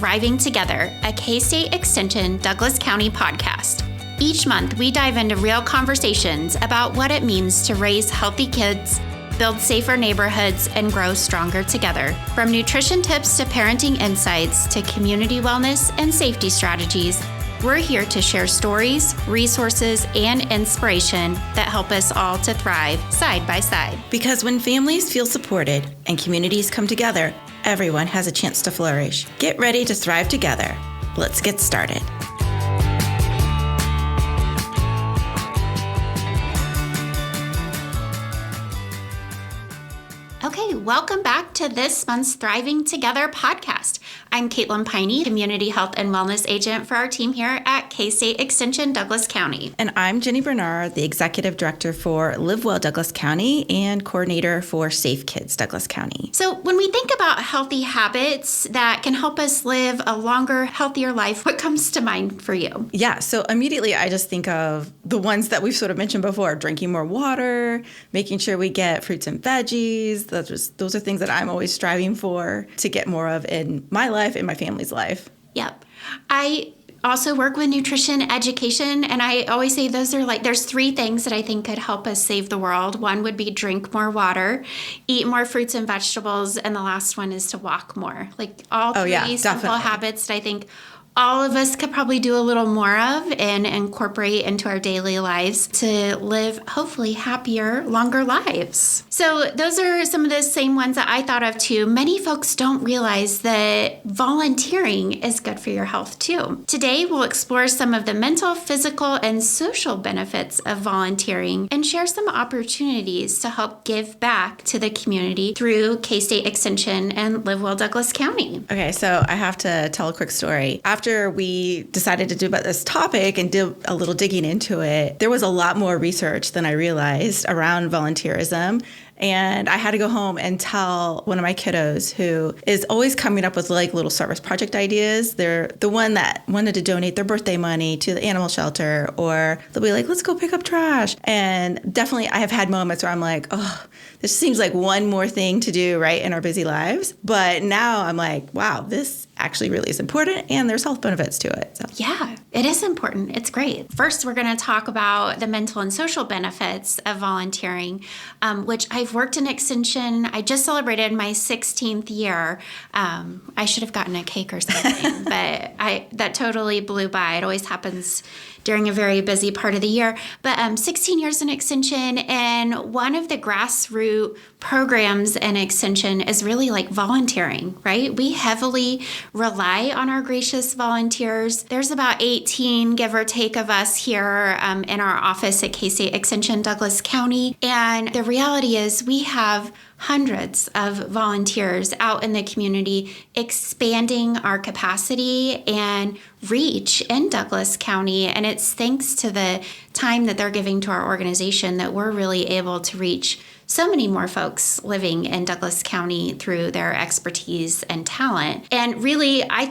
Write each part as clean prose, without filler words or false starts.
Thriving Together, a K-State Extension Douglas County podcast. Each month, we dive into real conversations about what it means to raise healthy kids, build safer neighborhoods, and grow stronger together. From nutrition tips to parenting insights to community wellness and safety strategies, we're here to share stories, resources, and inspiration that help us all to thrive side by side. Because when families feel supported and communities come together, everyone has a chance to flourish. Get ready to thrive together. Let's get started. Okay, welcome back to this month's Thriving Together podcast. I'm Kaitlyn Peine, Community Health and Wellness Agent for our team here at K-State Extension Douglas County. And I'm Jenny Barnard, the Executive Director for LiveWell Douglas County and Coordinator for Safe Kids Douglas County. So when we think about healthy habits that can help us live a longer, healthier life, what comes to mind for you? Yeah, so immediately I just think of the ones that we've sort of mentioned before, drinking more water, making sure we get fruits and veggies. Those are things that I'm always striving for to get more of in my life, in my family's life. Yep. I also work with nutrition education, and I always say those are there's three things that I think could help us save the world. One would be drink more water, eat more fruits and vegetables, and the last one is to walk more. All three simple habits that I think all of us could probably do a little more of and incorporate into our daily lives to live hopefully happier, longer lives. So those are some of the same ones that I thought of too. Many folks don't realize that volunteering is good for your health too. Today, we'll explore some of the mental, physical, and social benefits of volunteering and share some opportunities to help give back to the community through K-State Extension and LiveWell Douglas County. Okay, so I have to tell a quick story. After we decided to do about this topic and do a little digging into it, there was a lot more research than I realized around volunteerism. And I had to go home and tell one of my kiddos who is always coming up with little service project ideas. They're the one that wanted to donate their birthday money to the animal shelter, or they'll be like, let's go pick up trash. And definitely I have had moments where I'm like, oh, this seems like one more thing to do, right, in our busy lives. But now I'm like, wow, this actually really is important, and there's health benefits to it. So. Yeah, it is important. It's great. First, we're going to talk about the mental and social benefits of volunteering, which I've worked in Extension. I just celebrated my 16th year. I should have gotten a cake or something, but that totally blew by. It always happens during a very busy part of the year. But 16 years in Extension, and one of the grassroots programs in Extension is really volunteering, right? We heavily rely on our gracious volunteers. There's about 18, give or take, of us here in our office at K-State Extension Douglas County. And the reality is we have hundreds of volunteers out in the community expanding our capacity and reach in Douglas County. And it's thanks to the time that they're giving to our organization that we're really able to reach so many more folks living in Douglas County through their expertise and talent. And really, I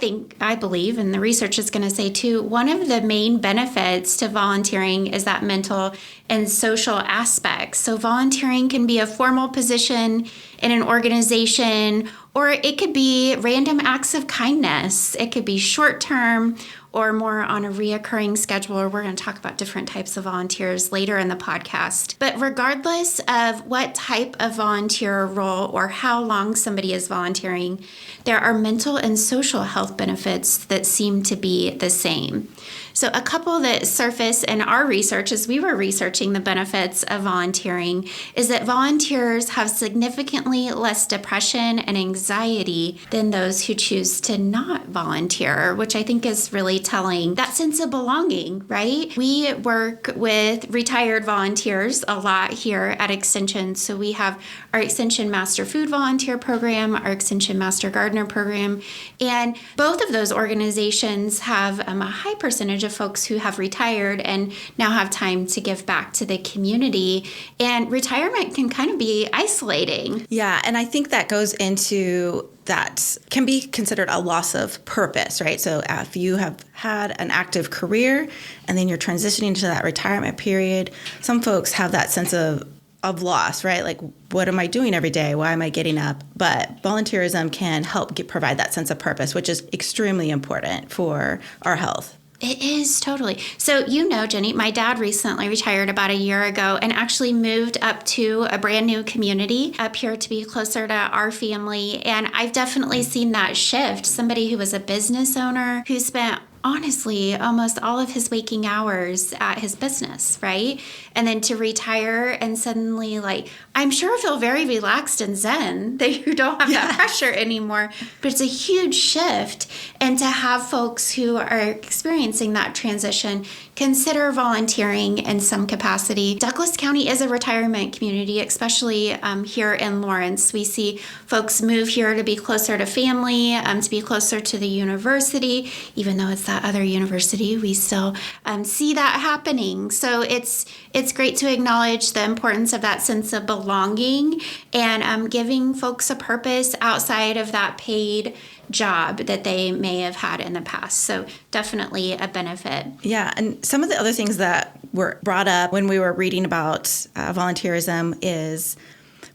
believe, and the research is going to say too, one of the main benefits to volunteering is that mental and social aspects. So volunteering can be a formal position in an organization, or it could be random acts of kindness. It could be short-term or more on a reoccurring schedule. We're going to talk about different types of volunteers later in the podcast. But regardless of what type of volunteer role or how long somebody is volunteering, there are mental and social health benefits that seem to be the same. So a couple that surface in our research as we were researching the benefits of volunteering is that volunteers have significantly less depression and anxiety than those who choose to not volunteer, which I think is really telling. That sense of belonging, right? We work with retired volunteers a lot here at Extension. So we have our Extension Master Food Volunteer Program, our Extension Master Gardener Program, and both of those organizations have a high percentage of folks who have retired and now have time to give back to the community. And retirement can kind of be isolating. Yeah, and I think that goes into that can be considered a loss of purpose, right? So if you have had an active career and then you're transitioning to that retirement period, some folks have that sense of of loss, right? Like, what am I doing every day? Why am I getting up? But volunteerism can help provide that sense of purpose, which is extremely important for our health. It is totally. So, Jenny, my dad recently retired about a year ago and actually moved up to a brand new community up here to be closer to our family. And I've definitely seen that shift. Somebody who was a business owner who spent honestly almost all of his waking hours at his business, right? And then to retire and suddenly, like, I'm sure feel very relaxed and zen that you don't have that pressure anymore, but it's a huge shift. And to have folks who are experiencing that transition consider volunteering in some capacity. Douglas County is a retirement community, especially here in Lawrence. We see folks move here to be closer to family, to be closer to the university. Even though it's that other university, we still see that happening. So it's great to acknowledge the importance of that sense of belonging and giving folks a purpose outside of that paid job that they may have had in the past. So definitely a benefit. Yeah. And some of the other things that were brought up when we were reading about volunteerism is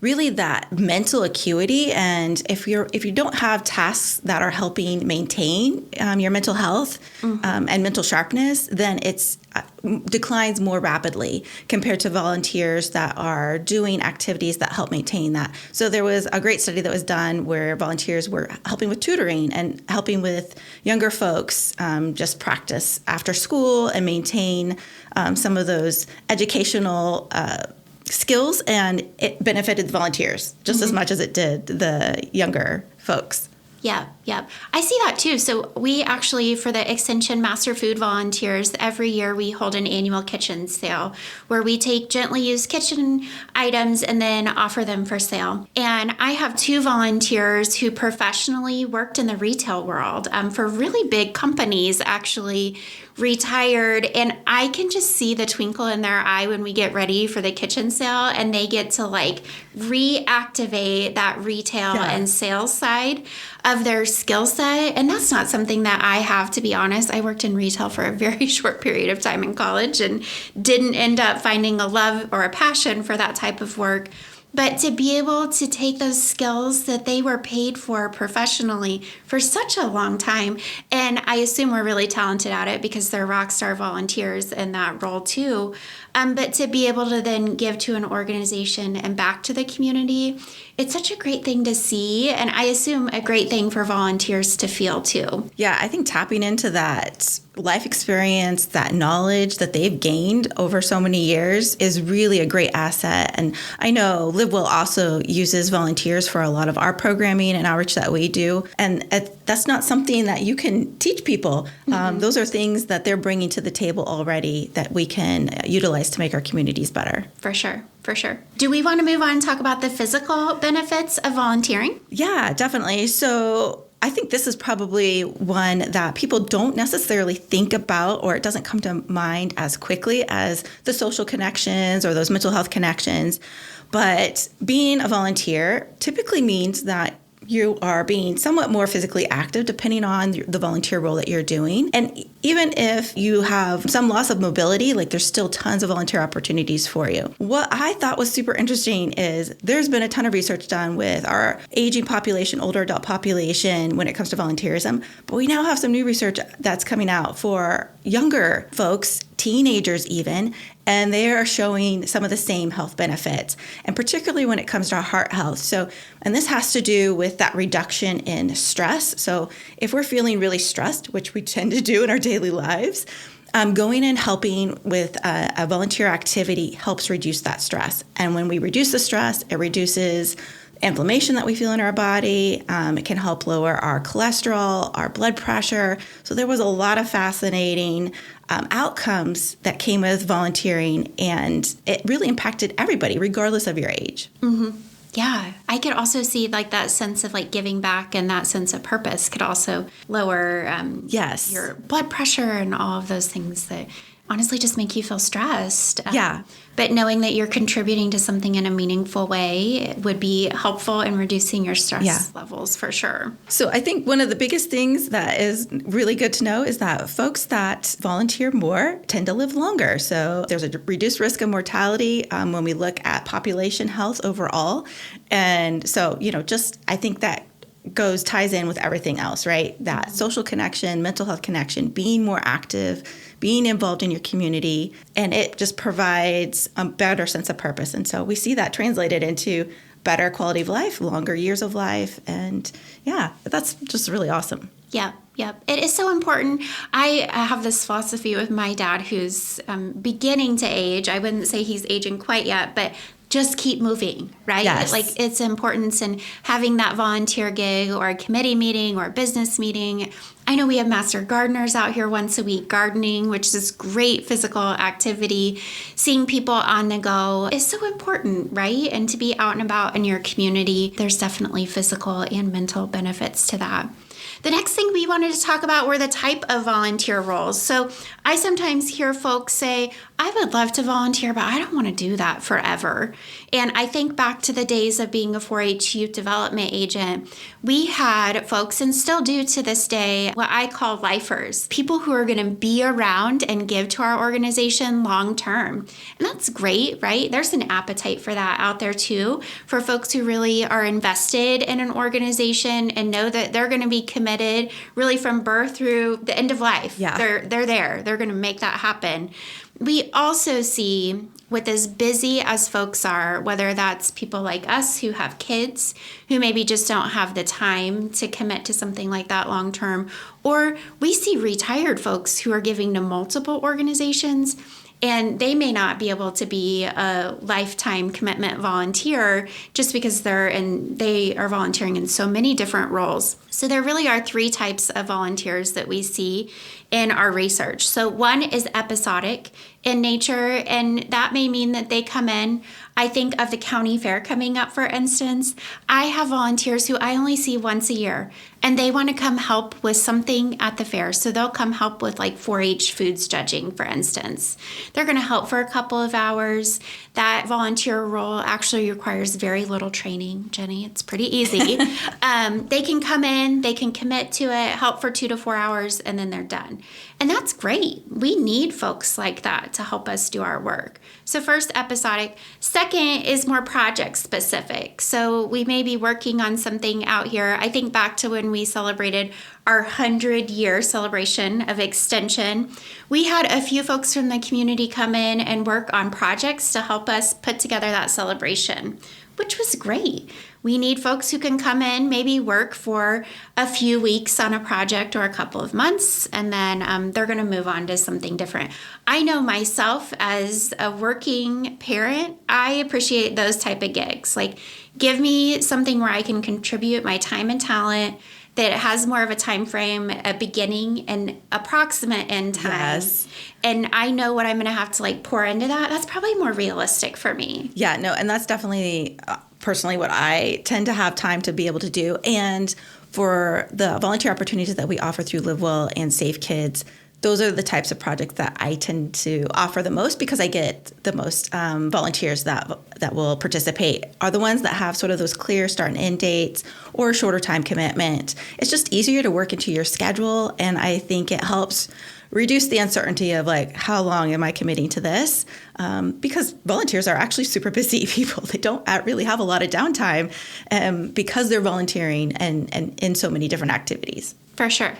really that mental acuity. And if you don't have tasks that are helping maintain your mental health and mental sharpness, then it's declines more rapidly compared to volunteers that are doing activities that help maintain that. So there was a great study that was done where volunteers were helping with tutoring and helping with younger folks just practice after school and maintain some of those educational skills, and it benefited the volunteers just as much as it did the younger folks. Yeah. I see that too. So we actually, for the Extension Master Food Volunteers, every year we hold an annual kitchen sale where we take gently used kitchen items and then offer them for sale. And I have 2 volunteers who professionally worked in the retail world for really big companies, actually retired, and I can just see the twinkle in their eye when we get ready for the kitchen sale and they get to like reactivate that retail and sales side of their skill set. And that's not something that I have, to be honest. I worked in retail for a very short period of time in college and didn't end up finding a love or a passion for that type of work. But to be able to take those skills that they were paid for professionally for such a long time, and I assume we're really talented at it because they're rock star volunteers in that role too, but to be able to then give to an organization and back to the community, it's such a great thing to see, and I assume a great thing for volunteers to feel too. Yeah, I think tapping into that life experience, that knowledge that they've gained over so many years is really a great asset. And I know LiveWell also uses volunteers for a lot of our programming and outreach that we do. And that's not something that you can teach people. Those are things that they're bringing to the table already that we can utilize to make our communities better. For sure. Do we want to move on and talk about the physical benefits of volunteering? Yeah, definitely. So I think this is probably one that people don't necessarily think about, or it doesn't come to mind as quickly as the social connections or those mental health connections. But being a volunteer typically means that you are being somewhat more physically active depending on the volunteer role that you're doing. And even if you have some loss of mobility, like there's still tons of volunteer opportunities for you. What I thought was super interesting is there's been a ton of research done with our aging population, older adult population when it comes to volunteerism. But we now have some new research that's coming out for younger folks, teenagers even, and they are showing some of the same health benefits, and particularly when it comes to our heart health. So, and this has to do with that reduction in stress. So if we're feeling really stressed, which we tend to do in our daily lives, going and helping with a volunteer activity helps reduce that stress. And when we reduce the stress, it reduces inflammation that we feel in our body. It can help lower our cholesterol, our blood pressure. So there was a lot of fascinating outcomes that came with volunteering, and it really impacted everybody, regardless of your age. Mm-hmm. Yeah, I could also see like that sense of like giving back and that sense of purpose could also lower your blood pressure and all of those things that honestly just make you feel stressed. Yeah. But knowing that you're contributing to something in a meaningful way would be helpful in reducing your stress levels for sure. So I think one of the biggest things that is really good to know is that folks that volunteer more tend to live longer. So there's a reduced risk of mortality when we look at population health overall. And so, I think that ties in with everything else, right? That social connection, mental health connection, being more active, being involved in your community, and it just provides a better sense of purpose. And so we see that translated into better quality of life, longer years of life. And that's just really awesome. Yeah. It is so important. I have this philosophy with my dad who's beginning to age. I wouldn't say he's aging quite yet, but just keep moving, right? Yes. Like its importance in having that volunteer gig or a committee meeting or a business meeting. I know we have master gardeners out here once a week gardening, which is great physical activity. Seeing people on the go is so important, right? And to be out and about in your community, there's definitely physical and mental benefits to that. The next thing we wanted to talk about were the type of volunteer roles. So I sometimes hear folks say, I would love to volunteer, but I don't want to do that forever. And I think back to the days of being a 4-H youth development agent. We had folks, and still do to this day, what I call lifers, people who are going to be around and give to our organization long term. And that's great, right? There's an appetite for that out there too, for folks who really are invested in an organization and know that they're going to be committed really from birth through the end of life. Yeah. They're there. They're going to make that happen. We also see, with as busy as folks are, whether that's people like us who have kids who maybe just don't have the time to commit to something like that long term, or we see retired folks who are giving to multiple organizations, and they may not be able to be a lifetime commitment volunteer just because they are volunteering in so many different roles. So there really are 3 types of volunteers that we see in our research. So one is episodic in nature, and that may mean that they come in. I think of the county fair coming up, for instance. I have volunteers who I only see once a year, and they want to come help with something at the fair. So they'll come help with like 4-H foods judging, for instance. They're going to help for a couple of hours. That volunteer role actually requires very little training, Jenny. It's pretty easy. They can come in, they can commit to it, help for 2 to 4 hours, and then they're done. And that's great. We need folks like that to help us do our work. So first, episodic. Second is more project specific. So we may be working on something out here. I think back to when we celebrated our 100-year celebration of extension. We had a few folks from the community come in and work on projects to help us put together that celebration, which was great. We need folks who can come in, maybe work for a few weeks on a project or a couple of months, and then they're going to move on to something different. I know myself as a working parent, I appreciate those type of gigs. Like, give me something where I can contribute my time and talent, that it has more of a time frame, a beginning and approximate end time. Yes. And I know what I'm going to have to pour into that. That's probably more realistic for me. Yeah, no, and that's definitely personally what I tend to have time to be able to do. And for the volunteer opportunities that we offer through LiveWell and Safe Kids, those are the types of projects that I tend to offer the most, because I get the most volunteers that will participate are the ones that have sort of those clear start and end dates or a shorter time commitment. It's just easier to work into your schedule, and I think it helps reduce the uncertainty of how long am I committing to this? Because volunteers are actually super busy people. They don't really have a lot of downtime because they're volunteering and in so many different activities. For sure.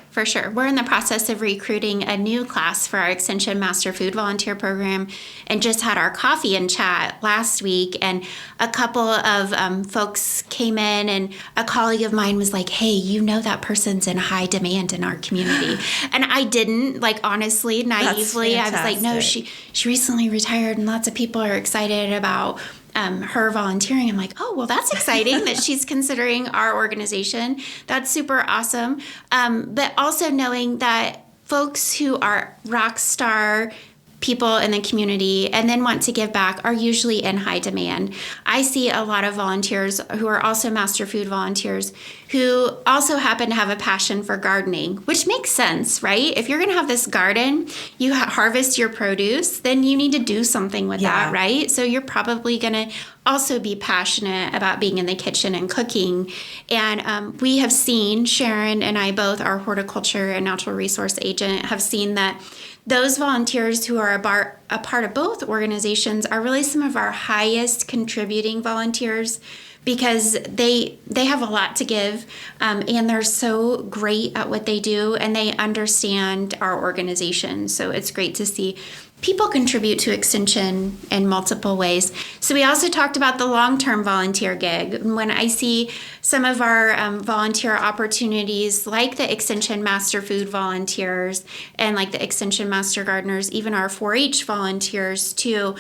We're in the process of recruiting a new class for our Extension Master Food Volunteer Program, and just had our coffee and chat last week, and a couple of folks came in, and a colleague of mine was like, hey, that person's in high demand in our community. And I didn't, honestly, naively, I was like, no, she recently retired, and lots of people are excited about her volunteering. I'm like, oh, well, that's exciting that she's considering our organization. That's super awesome. But also knowing that folks who are rock star people in the community and then want to give back are usually in high demand. I see a lot of volunteers who are also master food volunteers who also happen to have a passion for gardening, which makes sense, right? If you're going to have this garden, you harvest your produce, then you need to do something with that, right? So you're probably going to also be passionate about being in the kitchen and cooking. And we have seen, Sharon and I both, our horticulture and natural resource agent, have seen that those volunteers who are a part of both organizations are really some of our highest contributing volunteers, because they have a lot to give, and they're so great at what they do, and they understand our organization. So it's great to see people contribute to Extension in multiple ways. So we also talked about the long-term volunteer gig. When I see some of our volunteer opportunities, like the Extension Master Food volunteers and like the Extension Master Gardeners, even our 4-H volunteers too,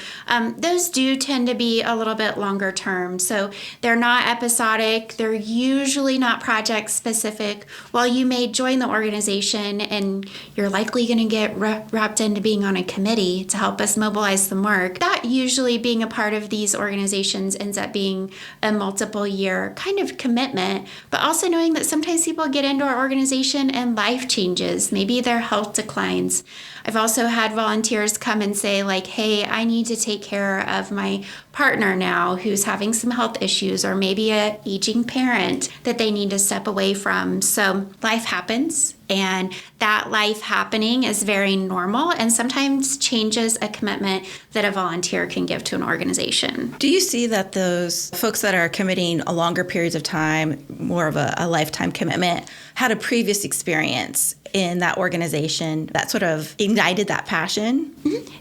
those do tend to be a little bit longer term. So they're not episodic. They're usually not project specific. While you may join the organization and you're likely going to get wrapped into being on a committee to help us mobilize the mark, that usually being a part of these organizations ends up being a multiple year kind of commitment, but also knowing that sometimes people get into our organization and life changes. Maybe their health declines. I've also had volunteers come and say like, hey, I need to take care of my partner now who's having some health issues, or maybe an aging parent that they need to step away from. So life happens, and that life happening is very normal and sometimes changes a commitment that a volunteer can give to an organization. Do you see that those folks that are committing a longer periods of time, more of a lifetime commitment, had a previous experience in that organization that sort of ignited that passion? Mm-hmm.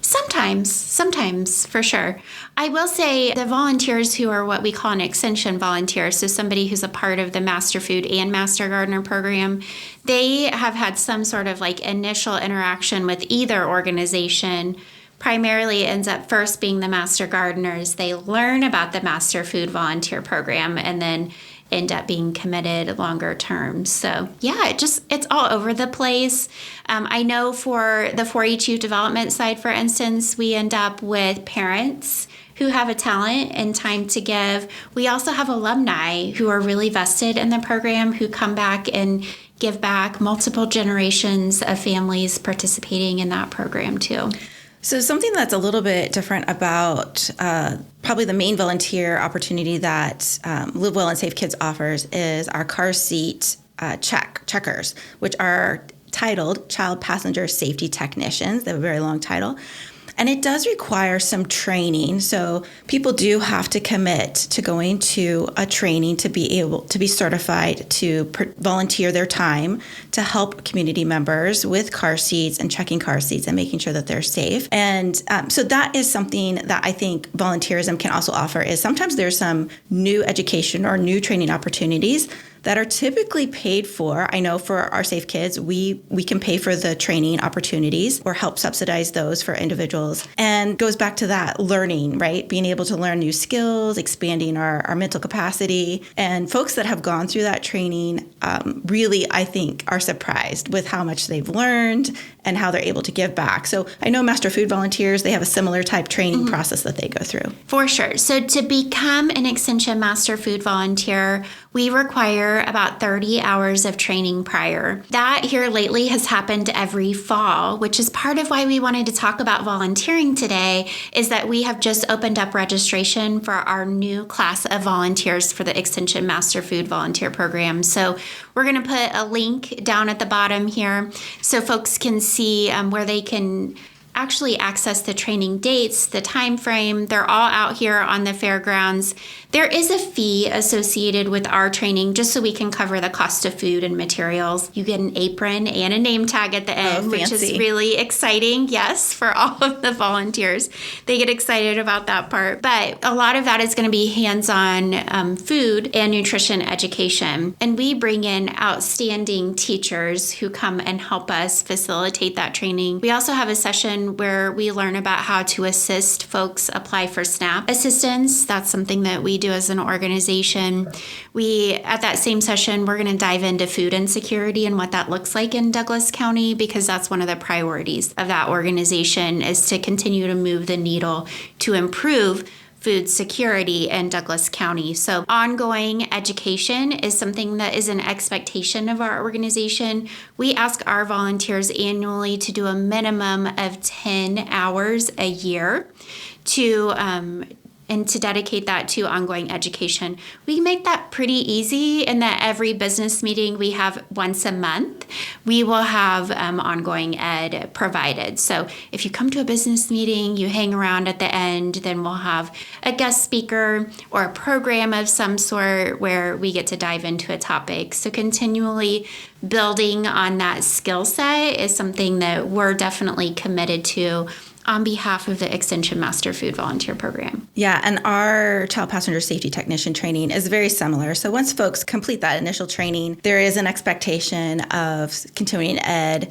Sometimes, for sure. I will say the volunteers who are what we call an extension volunteer, so somebody who's a part of the Master Food and Master Gardener program, they have had some sort of like initial interaction with either organization. Primarily ends up first being the Master Gardeners. They learn about the Master Food volunteer program and then end up being committed longer term. So yeah, it's all over the place. I know for the 4-H youth development side, for instance, we end up with parents who have a talent and time to give. We also have alumni who are really vested in the program, who come back and give back, multiple generations of families participating in that program too. So something that's a little bit different about probably the main volunteer opportunity that LiveWell and Safe Kids offers is our car seat checkers, which are titled Child Passenger Safety Technicians. They have a very long title. And it does require some training. So people do have to commit to going to a training to be able to be certified to volunteer their time to help community members with car seats and checking car seats and making sure that they're safe. And so that is something that I think volunteerism can also offer, is sometimes there's some new education or new training opportunities that are typically paid for. I know for our Safe Kids, we can pay for the training opportunities or help subsidize those for individuals. And goes back to that learning, right? Being able to learn new skills, expanding our mental capacity. And folks that have gone through that training really, I think, are surprised with how much they've learned and how they're able to give back. So I know Master Food volunteers, they have a similar type training process that they go through. For sure. So to become an Extension Master Food volunteer, we require about 30 hours of training prior. That here lately has happened every fall, which is part of why we wanted to talk about volunteering today, is that we have just opened up registration for our new class of volunteers for the Extension Master Food Volunteer Program. So we're going to put a link down at the bottom here so folks can see where they can actually access the training dates, the time frame. They're all out here on the fairgrounds. There is a fee associated with our training just so we can cover the cost of food and materials. You get an apron and a name tag at the end, which is really exciting. Yes, for all of the volunteers. They get excited about that part. But a lot of that is going to be hands-on food and nutrition education. And we bring in outstanding teachers who come and help us facilitate that training. We also have a session session where we learn about how to assist folks apply for SNAP assistance. That's something that we do as an organization. At that same session, we're going to dive into food insecurity and what that looks like in Douglas County, because that's one of the priorities of that organization, is to continue to move the needle to improve food security in Douglas County. So ongoing education is something that is an expectation of our organization. We ask our volunteers annually to do a minimum of 10 hours a year and to dedicate that to ongoing education. We make that pretty easy in that every business meeting we have once a month, we will have ongoing ed provided. So if you come to a business meeting, you hang around at the end, then we'll have a guest speaker or a program of some sort where we get to dive into a topic. So continually building on that skill set is something that we're definitely committed to on behalf of the Extension Master Food Volunteer Program. Yeah, and our Child Passenger Safety Technician training is very similar. So once folks complete that initial training, there is an expectation of continuing ed.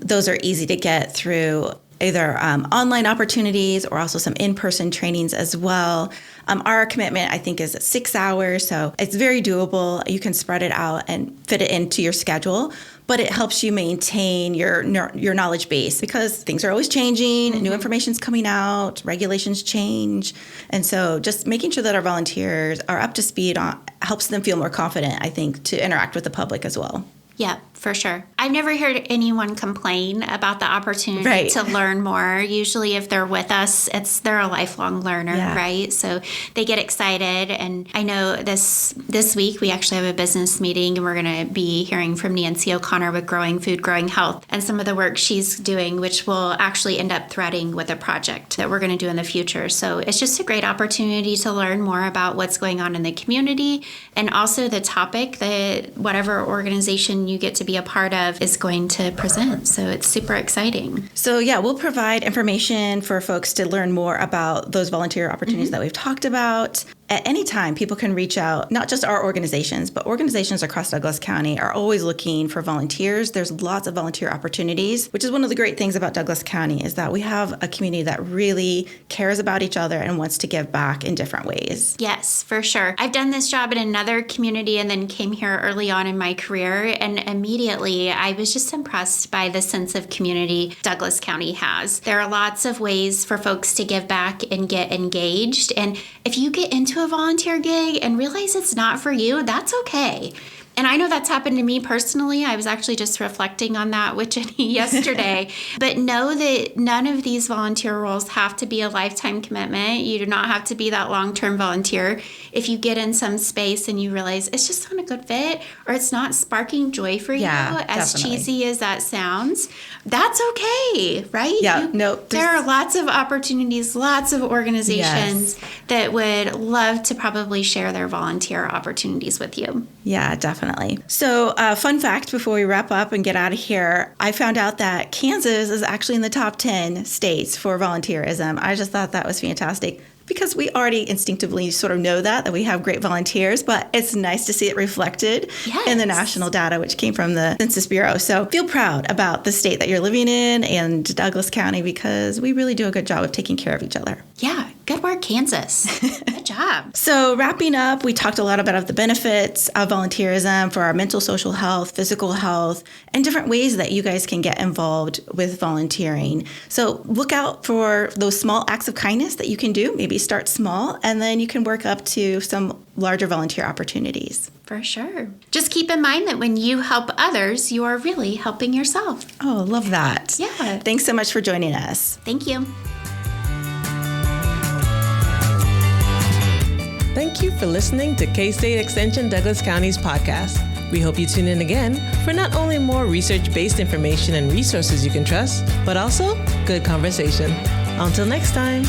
Those are easy to get through either online opportunities or also some in-person trainings as well. Our commitment, I think, is 6 hours, so it's very doable. You can spread it out and fit it into your schedule, but it helps you maintain your knowledge base, because things are always changing, new information's coming out, regulations change. And so just making sure that our volunteers are up to speed helps them feel more confident, I think, to interact with the public as well. Yeah, for sure. I've never heard anyone complain about the opportunity to learn more. Usually if they're with us, they're a lifelong learner, right? So they get excited. And I know this week we actually have a business meeting, and we're going to be hearing from Nancy O'Connor with Growing Food, Growing Health, and some of the work she's doing, which will actually end up threading with a project that we're going to do in the future. So it's just a great opportunity to learn more about what's going on in the community, and also the topic that whatever organization you get to be a part of is going to present. So it's super exciting. So yeah, we'll provide information for folks to learn more about those volunteer opportunities that we've talked about. At any time, people can reach out, not just our organizations, but organizations across Douglas County are always looking for volunteers. There's lots of volunteer opportunities, which is one of the great things about Douglas County, is that we have a community that really cares about each other and wants to give back in different ways. Yes, for sure. I've done this job in another community and then came here early on in my career, and immediately I was just impressed by the sense of community Douglas County has. There are lots of ways for folks to give back and get engaged, and if you get into a volunteer gig and realize it's not for you, that's okay. And I know that's happened to me personally. I was actually just reflecting on that with Jenny yesterday. But know that none of these volunteer roles have to be a lifetime commitment. You do not have to be that long-term volunteer. If you get in some space and you realize it's just not a good fit, or it's not sparking joy for you, as cheesy as that sounds, that's okay, right? Yeah, there are lots of opportunities, lots of organizations that would love to probably share their volunteer opportunities with you. Yeah, definitely. So fun fact before we wrap up and get out of here, I found out that Kansas is actually in the top 10 states for volunteerism. I just thought that was fantastic, because we already instinctively sort of know that we have great volunteers, but it's nice to see it reflected in the national data, which came from the Census Bureau. So feel proud about the state that you're living in and Douglas County, because we really do a good job of taking care of each other. Yeah, good work, Kansas. Good job. So wrapping up, we talked a lot about the benefits of volunteerism for our mental, social health, physical health, and different ways that you guys can get involved with volunteering. So look out for those small acts of kindness that you can do. Maybe start small, and then you can work up to some larger volunteer opportunities. For sure. Just keep in mind that when you help others, you are really helping yourself. Oh, love that. Yeah. Thanks so much for joining us. Thank you. Thank you for listening to K-State Extension Douglas County's podcast. We hope you tune in again for not only more research-based information and resources you can trust, but also good conversation. Until next time.